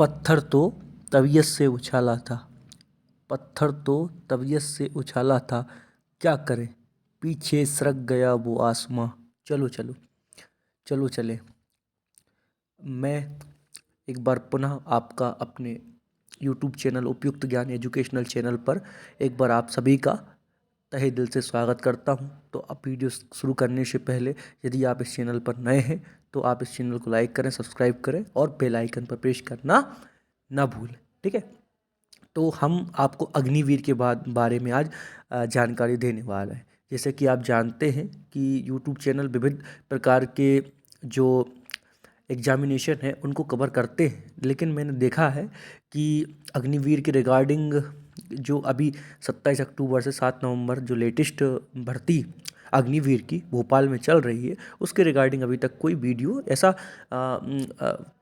पत्थर तो तबीयत से उछाला था, पत्थर तो तबीयत से उछाला था, क्या करे पीछे सरक गया वो आसमां। चलो चलो चलो चले। मैं एक बार पुनः आपका अपने YouTube चैनल उपयुक्त ज्ञान एजुकेशनल चैनल पर एक बार आप सभी का तहे दिल से स्वागत करता हूं। तो अब वीडियो शुरू करने से पहले यदि आप इस चैनल पर नए हैं तो आप इस चैनल को लाइक करें, सब्सक्राइब करें और बेल आइकन पर प्रेस करना ना भूलें। ठीक है, तो हम आपको अग्निवीर के बारे में आज जानकारी देने वाले हैं। जैसे कि आप जानते हैं कि यूट्यूब चैनल विविध प्रकार के जो एग्जामिनेशन है उनको कवर करते हैं, लेकिन मैंने देखा है कि अग्निवीर के रिगार्डिंग जो अभी 27 अक्टूबर से 7 नवंबर जो लेटेस्ट भर्ती अग्निवीर की भोपाल में चल रही है उसके रिगार्डिंग अभी तक कोई वीडियो ऐसा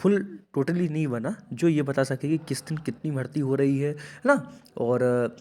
फुल टोटली नहीं बना जो ये बता सके कि किस दिन कितनी भर्ती हो रही है ना। और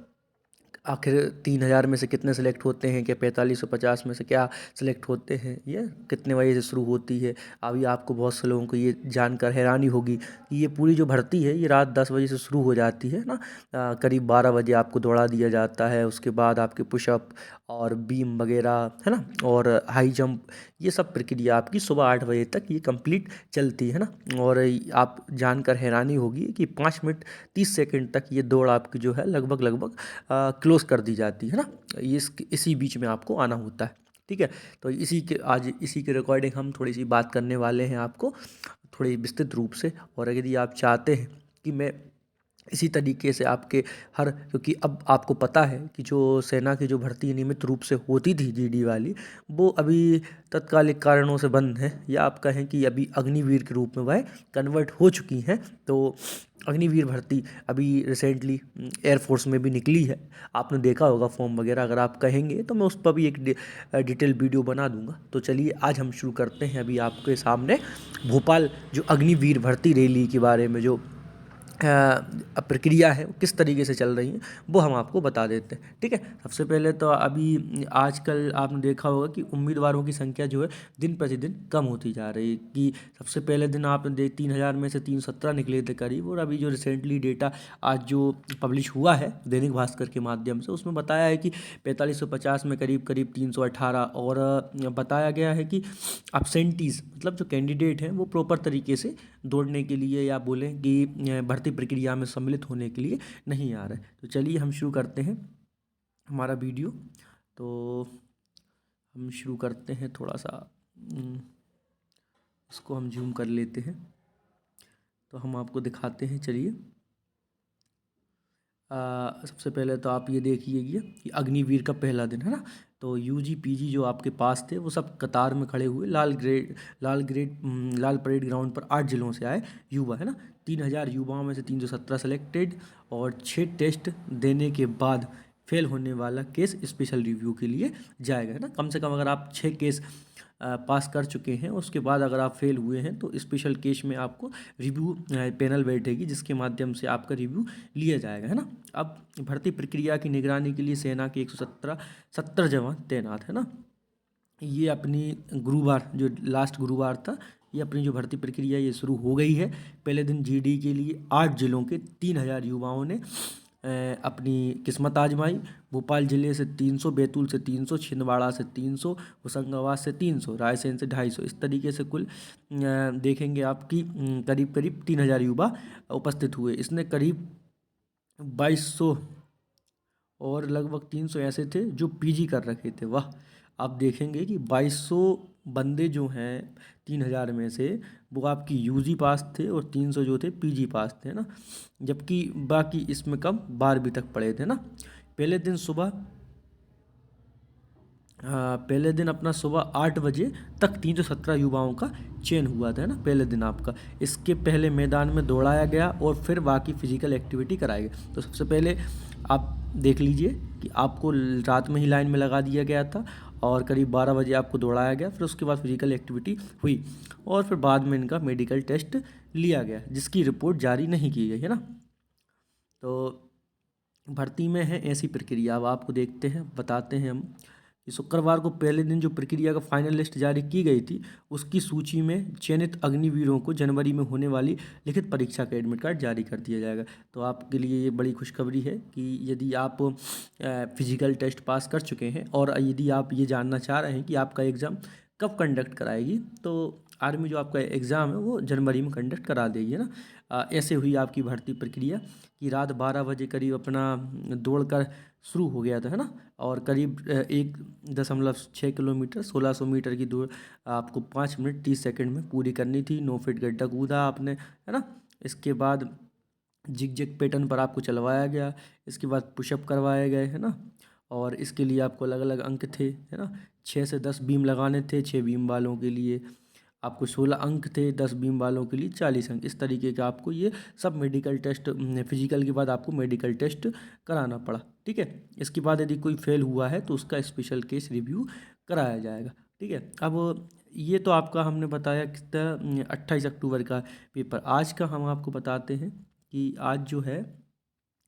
आखिर 3,000 में से कितने सेलेक्ट होते हैं, क्या 4550 में से क्या सेलेक्ट होते हैं, ये कितने बजे से शुरू होती है। अभी आपको बहुत से लोगों को ये जानकर हैरानी होगी कि ये पूरी जो भर्ती है ये रात 10 बजे से शुरू हो जाती है ना। करीब 12 बजे आपको दौड़ा दिया जाता है, उसके बाद आपके पुशअप और बीम वगैरह है ना और हाई जंप, ये सब प्रक्रिया आपकी सुबह 8 बजे तक ये कंप्लीट चलती है ना। और आप जानकर हैरानी होगी कि 5 मिनट 30 सेकंड तक ये दौड़ आपकी जो है लगभग लगभग क्लोज कर दी जाती है ना। ये इसी बीच में आपको आना होता है। ठीक है, तो आज इसी के रिकॉर्डिंग हम थोड़ी सी बात करने वाले हैं आपको थोड़ी विस्तृत रूप से। और यदि आप चाहते हैं कि मैं इसी तरीके से आपके क्योंकि अब आपको पता है कि जो सेना की जो भर्ती नियमित रूप से होती थी जीडी वाली, वो अभी तत्कालिक कारणों से बंद है, या आप कहें कि अभी अग्निवीर के रूप में वह कन्वर्ट हो चुकी हैं। तो अग्निवीर भर्ती अभी रिसेंटली एयरफोर्स में भी निकली है, आपने देखा होगा फॉर्म वगैरह। अगर आप कहेंगे तो मैं उस पर भी एक डिटेल वीडियो बना दूंगा। तो चलिए आज हम शुरू करते हैं अभी आपके सामने भोपाल जो अग्निवीर भर्ती रैली के बारे में जो प्रक्रिया है वो किस तरीके से चल रही है वो हम आपको बता देते हैं। ठीक है, सबसे पहले तो अभी आजकल आपने देखा होगा कि उम्मीदवारों की संख्या जो है दिन प्रतिदिन कम होती जा रही है। कि सबसे पहले दिन आपने 3,000 में से 317 निकले थे करीब, और अभी जो रिसेंटली डेटा आज जो पब्लिश हुआ है दैनिक भास्कर के माध्यम से उसमें बताया है कि 4550 में करीब करीब 318, और बताया गया है कि absentees मतलब जो कैंडिडेट हैं वो प्रॉपर तरीके से दौड़ने के लिए या बोलें कि भर्ती प्रक्रिया में सम्मिलित होने के लिए नहीं आ रहे। तो चलिए हम शुरू करते हैं हमारा वीडियो। तो हम शुरू करते हैं, थोड़ा सा इसको हम जूम कर लेते हैं तो हम आपको दिखाते हैं। चलिए सबसे पहले तो आप ये देखिए कि अग्निवीर का पहला दिन है ना। तो यूजी पीजी जो आपके पास थे वो सब कतार में खड़े हुए लाल परेड ग्राउंड पर 8 जिलों से आए युवा है ना। 3,000 युवाओं में से 317 सेलेक्टेड, और 6 टेस्ट देने के बाद फेल होने वाला केस स्पेशल रिव्यू के लिए जाएगा है ना। कम से कम अगर आप 6 केस पास कर चुके हैं उसके बाद अगर आप फेल हुए हैं तो स्पेशल केस में आपको रिव्यू पैनल बैठेगी जिसके माध्यम से आपका रिव्यू लिया जाएगा है ना। अब भर्ती प्रक्रिया की निगरानी के लिए सेना के 170 जवान तैनात है ना। ये अपनी गुरुवार जो लास्ट गुरुवार था, ये अपनी जो भर्ती प्रक्रिया ये शुरू हो गई है। पहले दिन जीडी के लिए 8 जिलों के 3,000 युवाओं ने अपनी किस्मत आजमाई। भोपाल ज़िले से 300, बैतूल से 300, छिंदवाड़ा से 300, होशंगाबाद से 300, रायसेन से 250, इस तरीके से कुल देखेंगे आपकी करीब करीब 3,000 युवा उपस्थित हुए। इसने करीब 2,200 और लगभग 300 ऐसे थे जो पीजी कर रखे थे। वाह, आप देखेंगे कि 2,200 बंदे जो हैं 3,000 में से वो आपकी यूजी पास थे और 300 जो थे पीजी पास थे ना। जबकि बाकी इसमें कम 12वीं तक पढ़े थे ना। पहले दिन सुबह पहले दिन अपना सुबह 8 बजे तक 317 युवाओं का चयन हुआ था ना पहले दिन आपका। इसके पहले मैदान में दौड़ाया गया और फिर बाकी फिजिकल एक्टिविटी कराई गई। तो सबसे पहले आप देख लीजिए कि आपको रात में ही लाइन में लगा दिया गया था और करीब 12 बजे आपको दौड़ाया गया, फिर उसके बाद फिजिकल एक्टिविटी हुई और फिर बाद में इनका मेडिकल टेस्ट लिया गया जिसकी रिपोर्ट जारी नहीं की गई है ना। तो भर्ती में है ऐसी प्रक्रिया। अब आपको देखते हैं, बताते हैं हम शुक्रवार को पहले दिन जो प्रक्रिया का फाइनल लिस्ट जारी की गई थी, उसकी सूची में चयनित अग्निवीरों को जनवरी में होने वाली लिखित परीक्षा का एडमिट कार्ड जारी कर दिया जाएगा। तो आपके लिए ये बड़ी खुशखबरी है कि यदि आप फिजिकल टेस्ट पास कर चुके हैं और यदि आप ये जानना चाह रहे हैं कि आपका एग्ज़ाम कब कंडक्ट कराएगी, तो आर्मी जो आपका एग्ज़ाम है वो जनवरी में कंडक्ट करा देगी, है ना। ऐसे हुई आपकी भर्ती प्रक्रिया कि रात 12 बजे करीब अपना दौड़ कर शुरू हो गया था, है ना। और करीब 1.6 किलोमीटर 1600 मीटर की दौड़ आपको 5 मिनट 30 सेकंड में पूरी करनी थी। 9 फीट गड्ढा कूदा आपने, है ना। इसके बाद जिग जिग पैटर्न पर आपको चलवाया गया। इसके बाद पुशअप करवाए गए, है ना। और इसके लिए आपको अलग अलग अंक थे, है ना। 6 से 10 बीम लगाने थे, 6 बीम वालों के लिए आपको 16 अंक थे, 10 बीम वालों के लिए 40 अंक। इस तरीके का आपको ये सब मेडिकल टेस्ट, फिजिकल के बाद आपको मेडिकल टेस्ट कराना पड़ा, ठीक है। इसके बाद यदि कोई फेल हुआ है तो उसका स्पेशल केस रिव्यू कराया जाएगा, ठीक है। अब ये तो आपका हमने बताया कितना 28 अक्टूबर का पेपर। आज का हम आपको बताते हैं कि आज जो है,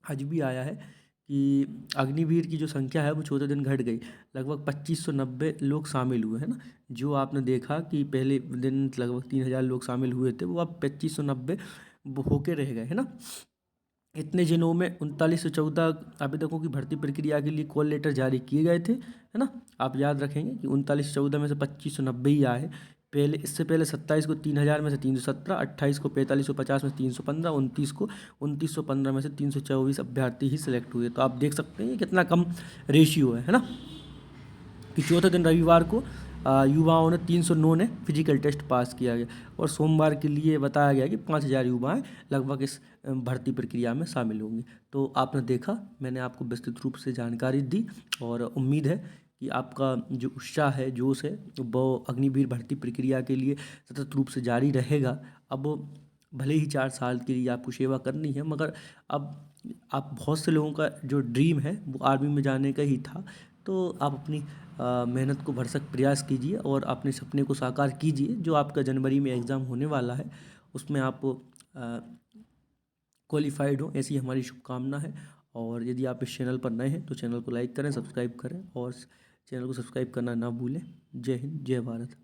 आज भी आया है कि अग्निवीर की जो संख्या है वो चौथे दिन घट गई। लगभग 2590 लोग शामिल हुए, है ना। जो आपने देखा कि पहले दिन लगभग 3000 लोग शामिल हुए थे, वो अब 2590 होके रह गए, है ना। इतने जिलों में 3914 आवेदकों की भर्ती प्रक्रिया के लिए कॉल लेटर जारी किए गए थे, है ना। आप याद रखेंगे कि 3914 में से 2590 ही आए। पहले, इससे पहले 27 को 3000 में से 317, 28 को 4550 में से 315, 29 को 2915 में से 324 अभ्यर्थी ही सिलेक्ट हुए। तो आप देख सकते हैं कितना कम रेशियो है ना। कि चौथे दिन रविवार को युवाओं ने 309 ने फिजिकल टेस्ट पास किया गया और सोमवार के लिए बताया गया कि 5000 युवाएं लगभग इस भर्ती प्रक्रिया में शामिल होंगी। तो आपने देखा, मैंने आपको विस्तृत रूप से जानकारी दी और उम्मीद है कि आपका जो उत्साह है, जोश है, वो अग्निवीर भर्ती प्रक्रिया के लिए सतत रूप से जारी रहेगा। अब भले ही 4 साल के लिए आपको सेवा करनी है, मगर अब आप, बहुत से लोगों का जो ड्रीम है वो आर्मी में जाने का ही था। तो आप अपनी मेहनत को भरसक प्रयास कीजिए और अपने सपने को साकार कीजिए। जो आपका जनवरी में एग्ज़ाम होने वाला है उसमें आप क्वालिफाइड हो, ऐसी हमारी शुभकामना है। और यदि आप इस चैनल पर नए हैं तो चैनल को लाइक करें, सब्सक्राइब करें और चैनल को सब्सक्राइब करना ना भूलें। जय हिंद, जय भारत।